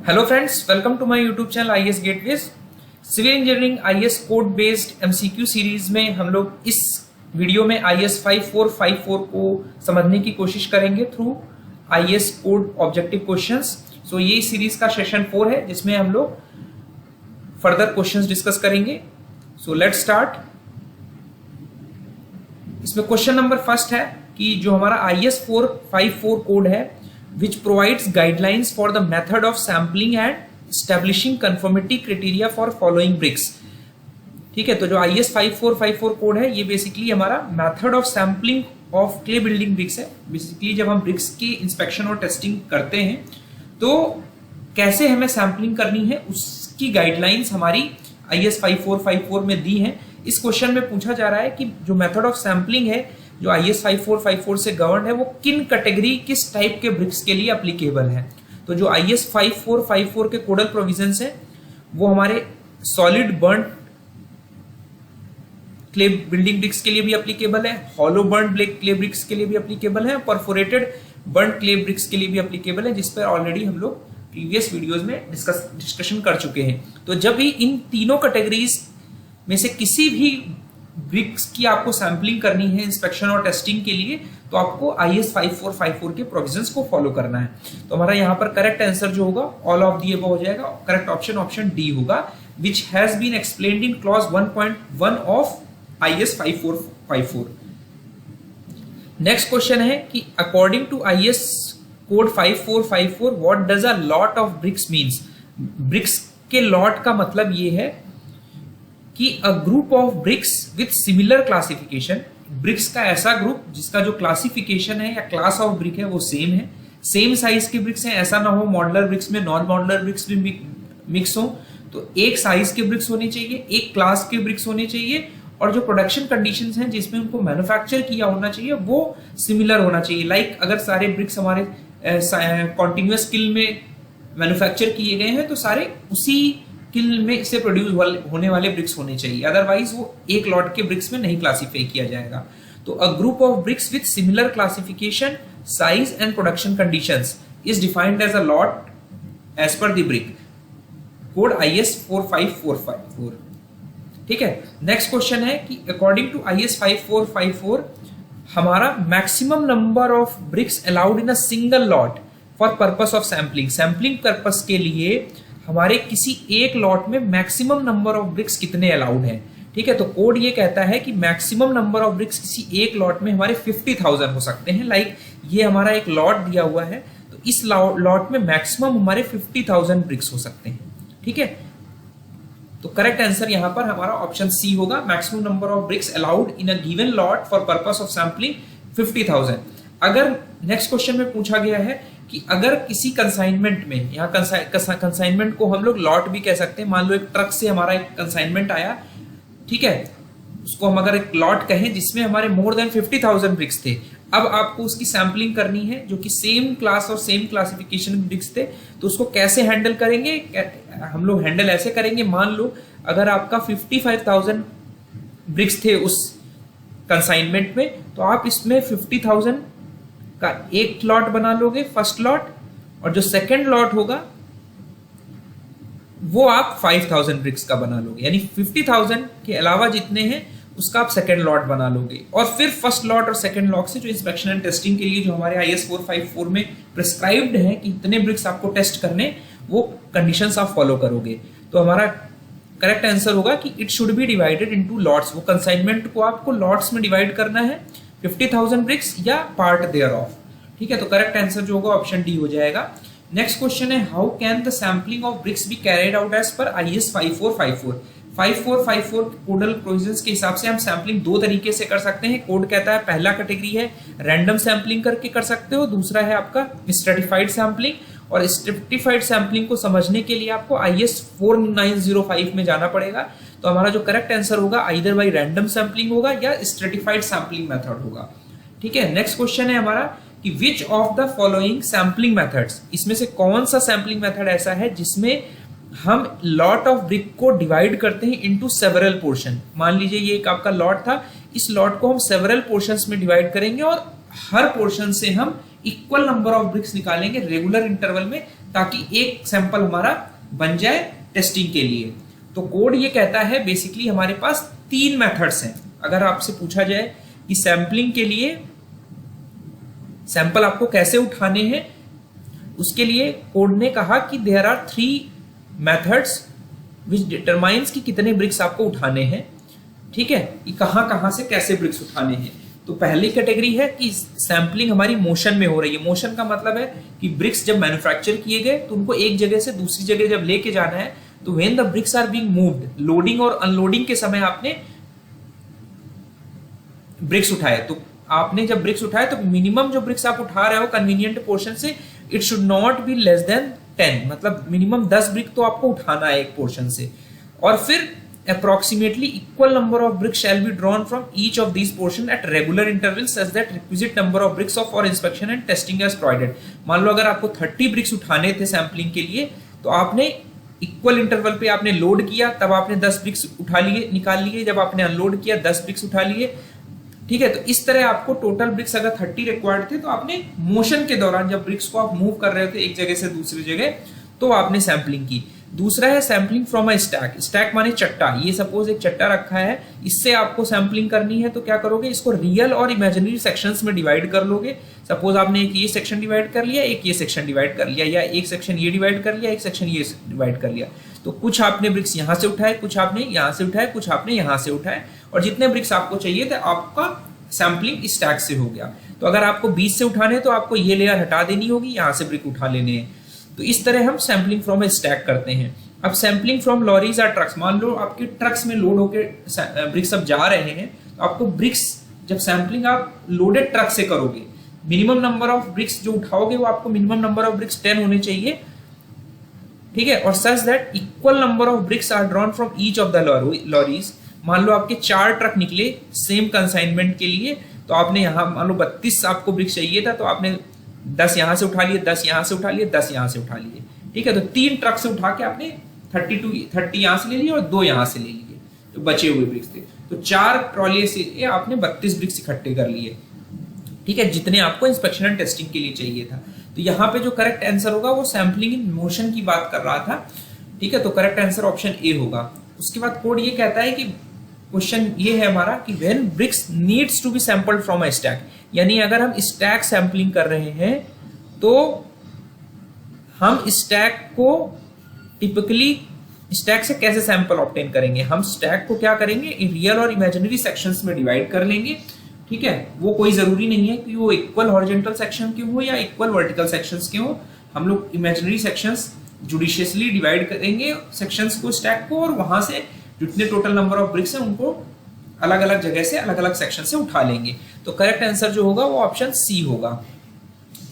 Hello friends, welcome to my YouTube channel IAS gateways. Civil engineering IAS code based MCQ series में हम लोग इस video में IAS 5454 को समझने की कोशिश करेंगे through IAS code objective questions. So ये सीरीज का सेशन 4 है जिसमें हम लोग फर्दर क्वेश्चंस डिस्कस करेंगे। So let's start. इसमें क्वेश्चन नंबर फर्स्ट है कि जो हमारा आईएएस 454 कोड है which provides guidelines for the method of sampling and establishing conformity criteria for following bricks। ठीक है, तो जो आईएएस 5454 कोड है ये बेसिकली हमारा method of sampling of clay building bricks है। बेसिकली जब हम ब्रिक्स की इंस्पेक्शन और टेस्टिंग करते हैं तो कैसे हमें सैम्पलिंग करनी है उसकी गाइडलाइंस हमारी आईएएस 5454 में दी है। इस क्वेश्चन में पूछा जा रहा है कि जो मेथड ऑफ सैम्पलिंग है जो आईएएस 5454 से गवर्न है वो किन कैटेगरी किस टाइप के ब्रिक्स के लिए एप्लीकेबल है। तो जो आईएएस 5454 के कोडल प्रोविजंस है वो हमारे solid burn clay building bricks के लिए भी एप्लीकेबल है, हॉलो बर्न क्ले ब्रिक्स के लिए भी एप्लीकेबल है, परफोरेटेड बर्न क्ले ब्रिक्स के लिए भी एप्लीकेबल है, जिस पर ऑलरेडी हम लोग प्रीवियस वीडियोस में डिस्कशन कर चुके हैं। तो जब भी इन तीनों कैटेगरीज में से किसी भी ब्रिक्स की आपको सैम्पलिंग करनी है इंस्पेक्शन और टेस्टिंग के लिए तो आपको आईएएस 5454 के प्रोविजंस को फॉलो करना है। तो हमारा यहाँ पर करेक्ट आंसर जो होगा ऑल ऑफ दी अबव हो जाएगा। करेक्ट ऑप्शन डी होगा which has been explained in clause 1.1 of IAS 5454। Next question है कि according to IAS code 5454 what does a lot of bricks means. Bricks के lot का मतलब ये है कि a group of bricks with similar classification. Bricks का ऐसा ग्रुप जिसका जो क्लासिफिकेशन है या क्लास ऑफ ब्रिक है वो सेम है, सेम साइज के ब्रिक्स हैं। ऐसा ना हो मॉडुलर ब्रिक्स में नॉन मॉडुलर ब्रिक्स भी मिक्स हो। तो एक साइज के ब्रिक्स होने चाहिए, एक क्लास के ब्रिक्स होने चाहिए और जो प्रोडक्शन कंडीशंस हैं जिसमें उनको मैन्युफैक्चर किया होना चाहिए वो सिमिलर होना चाहिए। लाइक अगर सारे ब्रिक्स हमारे कॉन्टिन्यूअस स्किल में मैन्युफैक्चर किए गए हैं तो सारे उसी किल में से प्रोड्यूस होने वाले ब्रिक्स होने चाहिए, अदरवाइज वो एक लॉट के ब्रिक्स में नहीं क्लासिफाई किया जाएगा। तो a group of bricks with similar classification size and production conditions is defined as a lot as per the brick code IAS 4545। ठीक है, नेक्स्ट क्वेश्चन है कि अकॉर्डिंग टू आईएएस 5454 हमारा maximum number of BRICS allowed in a single lot for purpose of sampling. Sampling purpose के लिए हमारे किसी एक लॉट में मैक्सिमम नंबर ऑफ ब्रिक्स कितने अलाउड हैं। ठीक है, तो कोड ये कहता है कि मैक्सिमम नंबर ऑफ ब्रिक्स किसी एक लॉट में हमारे 50,000 हो सकते हैं। लाइक ये हमारा एक लॉट दिया हुआ है तो इस लॉट में मैक्सिमम हमारे 50,000 ब्रिक्स हो सकते हैं। ठीक है, तो करेक्ट आंसर यहां पर हमारा ऑप्शन सी होगा। Maximum number of BRICS allowed in a given lot for purpose of sampling 50,000। अगर नेक्स्ट क्वेश्चन में पूछा गया है कि अगर किसी कंसाइनमेंट में, यहाँ कंसाइनमेंट को हम लोग लॉट भी कह सकते हैं। मान लो एक ट्रक से हमारा एक कंसाइनमेंट आया, ठीक है, उसको हम अगर एक लॉट कहें जिसमें हमारे मोर देन 50,000 ब्रिक्स थे। अब आपको उसकी सैम्पलिंग करनी है जो कि सेम क्लास और सेम क्लासिफिकेशन ब्रिक्स थे, तो उसको कैसे हैंडल करेंगे। हम लोग हैंडल ऐसे करेंगे, मान लो अगर आपका 55,000 ब्रिक्स थे उस कंसाइनमेंट में तो आप इसमें 50,000 का एक लॉट बना लोगे फर्स्ट लॉट, और जो सेकंड लॉट होगा वो आप 5,000 ब्रिक्स का बना लोगे, यानी 50,000 के अलावा जितने हैं उसका आप सेकंड लॉट बना लोगे। और फिर फर्स्ट लॉट और सेकंड लॉट से जो इंस्पेक्शन एंड टेस्टिंग के लिए जो हमारे आईएएस 454 में प्रिस्क्राइब्ड है कि इतने ब्रिक्स आपको टेस्ट करने, वो कंडीशंस आप फॉलो करोगे। तो हमारा करेक्ट आंसर होगा कि it should be divided into lots. वो कंसाइनमेंट को आपको लॉट्स में डिवाइड करना है, 50,000 ब्रिक्स या पार्ट देयर ऑफ। ठीक है, तो करेक्ट आंसर जो होगा ऑप्शन डी हो जाएगा। नेक्स्ट क्वेश्चन है how can the sampling of bricks be carried out as per IAS 5454। 5454 codal provisions के हिसाब से हम सैम्पलिंग दो तरीके से कर सकते हैं। कोड कहता है पहला कैटेगरी है रैंडम सैम्पलिंग करके कर सकते हो, दूसरा है आपका स्ट्रेटिफाइड सैम्पलिंग। और स्ट्रेटिफाइड सैम्पलिंग को समझने के लिए आपको आईएएस 4905 में जाना पड़ेगा। तो हमारा जो करेक्ट आंसर होगा आइदर बाई रैंडम सैम्पलिंग होगा या स्ट्रेटिफाइड सैम्पलिंग मेथड होगा। ठीक है, नेक्स्ट क्वेश्चन है हमारा कि which of the following sampling methods, इसमें से कौन सा सैम्पलिंग मेथड ऐसा है जिसमें हम लॉट ऑफ ब्रिक को डिवाइड करते हैं इनटू सेवरल पोर्शन। मान लीजिए ये एक आपका लॉट था, इस लॉट को हम सेवरल पोर्शंस में डिवाइड करेंगे और हर पोर्शन से हम इक्वल नंबर ऑफ ब्रिक्स निकालेंगे रेगुलर इंटरवल में ताकि एक सैंपल हमारा बन जाए टेस्टिंग के लिए। तो कोड ये कहता है बेसिकली हमारे पास 3 मेथड्स हैं। अगर आपसे पूछा जाए कि सैंपलिंग के लिए सैंपल आपको कैसे उठाने हैं, उसके लिए कोड ने कहा कि there are 3 methods which determines कि कितने ब्रिक्स आपको उठाने हैं। ठीक है, कि कहां से कैसे ब्रिक्स उठाने हैं। तो पहली कैटेगरी है कि सैंपलिंग हमारी मोशन में हो रही है। मोशन का मतलब है कि ब्रिक्स जब मैन्युफैक्चर किए गए तो उनको एक जगह से दूसरी जगह जब लेके जाना है, तो when the bricks are being moved, loading और अनलोडिंग के समय आपने ब्रिक्स उठाए। तो आपने जब ब्रिक्स उठाए तो मिनिमम जो ब्रिक्स आप उठा रहे हो कन्वीनियंट पोर्शन से, it should not be less than 10, मतलब मिनिमम 10 ब्रिक तो आपको उठाना है एक पोर्शन से। और फिर approximately equal number of bricks shall be drawn from each of these portion at regular intervals such that requisite number of bricks of for inspection and testing as provided। मान लो अगर आपको 30 ब्रिक्स उठाने थे sampling के लिए, तो आपने equal interval पे आपने लोड किया, तब आपने 10 ब्रिक्स उठा लिए, निकाल लिए, जब आपने अनलोड किया 10 ब्रिक्स उठा लिए। ठीक है, तो इस तरह आपको टोटल ब्रिक्स अगर 30 रिक्वायर्ड थे, तो आपने मोशन के दौरान जब ब्रिक्स को आप मूव कर रहे थे एक जगह से दूसरी जगह, तो आपने सैंपलिंग की। दूसरा है sampling from a stack. Stack माने चट्टा। ये सपोज एक चट्टा रखा है, इससे आपको सैंपलिंग करनी है, तो क्या करोगे, इसको रियल और इमेजिनरी सेक्शंस में डिवाइड कर लोगे। सपोज आपने एक ये सेक्शन डिवाइड कर लिया, एक ये सेक्शन डिवाइड कर लिया, या एक सेक्शन ये डिवाइड कर लिया, एक सेक्शन ये डिवाइड कर लिया। तो कुछ आपने ब्रिक्स यहां से उठाए, कुछ आपने यहां से उठाए, कुछ आपने यहां से उठाए, और जितने ब्रिक्स आपको चाहिए थे आपका सैंपलिंग स्टैक से हो गया। तो अगर आपको 20 से उठाने, तो आपको ये लेयर हटा देनी होगी, यहां से ब्रिक उठा लेने हैं। तो इस तरह हम सैंपलिंग फ्रॉम ए स्टैक करते हैं। अब सैंपलिंग फ्रॉम लॉरीज और ट्रक्स, मान लो आपके ट्रक्स में लोड होके ब्रिक्स अब जा रहे हैं, तो आपको ब्रिक्स जब सैंपलिंग आप लोडेड ट्रक से करोगे, मिनिमम नंबर ऑफ ब्रिक्स जो उठाओगे वो आपको मिनिमम नंबर ऑफ ब्रिक्स 10 होने चाहिए। ठीक है, और such that equal number of bricks are drawn from each of the lorries. मान लो आपके 4 ट्रक निकले सेम कंसाइनमेंट के लिए, तो आपने यहाँ मान लो 32 आपको ब्रिक्स चाहिए था, तो आपने 10 यहां से उठा लिए, 10 यहां से उठा लिए, 10 यहां से उठा लिए। ठीक है, तो 3 ट्रक से उठा के आपने 30 यहां से ले लिए और 2 यहां से ले लिए, तो बचे हुए ब्रिक्स थे। तो 4 ट्रॉली से आपने 32 ब्रिक्स इकट्ठे कर लिए। ठीक है, जितने आपको इंस्पेक्शन एंड टेस्टिंग के लिए चाहिए था। तो यहाँ पे जो करेक्ट आंसर होगा वो सैंपलिंग इन मोशन की बात कर रहा था। ठीक है, तो करेक्ट आंसर ऑप्शन ए होगा। उसके बाद कोड ये कहता है कि क्वेश्चन ये है हमारा कि when bricks needs to be sampled from a stack, यानी अगर हम स्टैक सैंपलिंग कर रहे हैं, तो हम स्टैक को टिपिकली स्टैक से कैसे सैंपल ऑब्टेन करेंगे। हम स्टैक को क्या करेंगे, रियल और इमेजिनरी सेक्शंस में डिवाइड कर लेंगे। ठीक है, वो कोई जरूरी नहीं है कि वो इक्वल हॉरिजॉन्टल सेक्शन के हो या इक्वल वर्टिकल सेक्शंस के हो। हम लोग इमेजिनरी सेक्शंस जुडिशियसली डिवाइड करेंगे सेक्शंस को, स्टैक को, और वहां से जितने टोटल नंबर ऑफ ब्रिक्स हैं उनको अलग अलग जगह से अलग अलग सेक्शन से उठा लेंगे। तो करेक्ट आंसर जो होगा वो ऑप्शन सी होगा।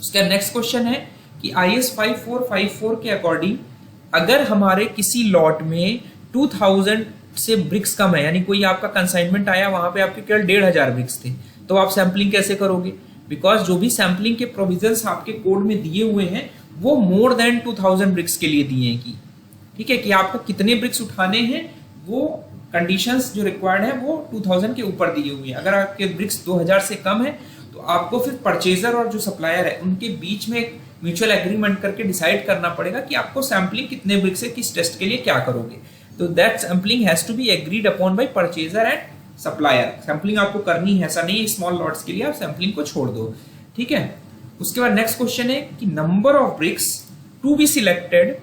उसका नेक्स्ट क्वेश्चन है कि IS 5454 के अकॉर्डिंग अगर हमारे किसी लॉट में 2000 से ब्रिक्स कम है, यानी कोई आपका कंसाइनमेंट आया, वहां पे आपके केवल 1500 ब्रिक्स थे, तो आप सैंपलिंग कैसे करोगे। बिकॉज जो भी सैंपलिंग के प्रोविजंस आपके कोड में दिए हुए हैं वो मोर देन 2000 ब्रिक्स के लिए दिए हैं। कि ठीक है, कि आपको कितने ब्रिक्स उठाने हैं, वो कंडीशंस जो रिक्वायर्ड है वो 2000 के ऊपर दिए हुए हैं। अगर आपके ब्रिक्स 2000 से कम है, तो आपको फिर परचेजर और जो सप्लायर है उनके बीच में एक म्यूचुअल एग्रीमेंट करके डिसाइड करना पड़ेगा कि आपको सैंपलिंग कितने ब्रिक्स से किस टेस्ट के लिए क्या करोगे। तो that sampling has to be agreed upon by purchaser and supplier. Sampling आपको करनी है, ऐसा नहीं है स्मॉल लॉट्स के लिए आप सैंपलिंग को छोड़ दो। ठीक है, उसके बाद नेक्स्ट क्वेश्चन है कि number of bricks to be selected,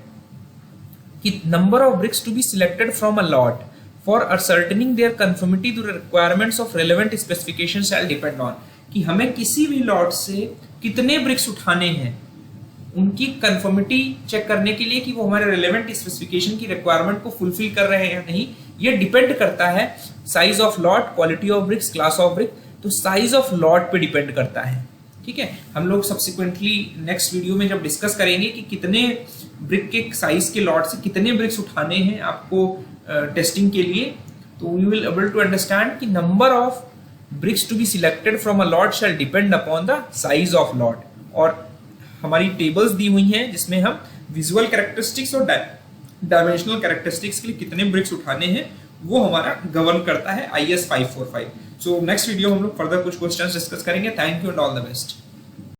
कि number of bricks to be selected from a lot for ascertaining their conformity to the requirements of relevant specifications shall depend on, कि हमें किसी भी लॉट से कितने BRICS उठाने हैं उनकी कंफर्मिटी चेक करने के लिए कि वो हमारे रेलेवेंट स्पेसिफिकेशन की रिक्वायरमेंट को फुलफिल कर रहे हैं या नहीं। ये डिपेंड करता है size of lot, quality of BRICS, class of brick. तो साइज ऑफ लॉट पे डिपेंड करता है। ठीक है, हम लोग सब्सिक्वेंटली नेक्स्ट वीडियो में जब डिस्कस करेंगे कि कितने ब्रिक के साइज के लॉट से कितने ब्रिक्स उठाने हैं आपको टेस्टिंग के लिए, तो we will able to understand कि number of bricks to be selected from a lot shall depend upon the size of lot. और हमारी टेबल्स दी हुई हैं जिसमें हम विजुअल कैरेक्टरिस्टिक्स और डायमेंशनल कैरेक्टरिस्टिक्स के लिए कितने ब्रिक्स उठाने हैं वो हमारा गवर्न करता है IS 545। सो नेक्स्ट वीडियो हम लोग फर्दर कुछ क्वेश्चंस डिस्कस करेंगे। Thank you and all the best.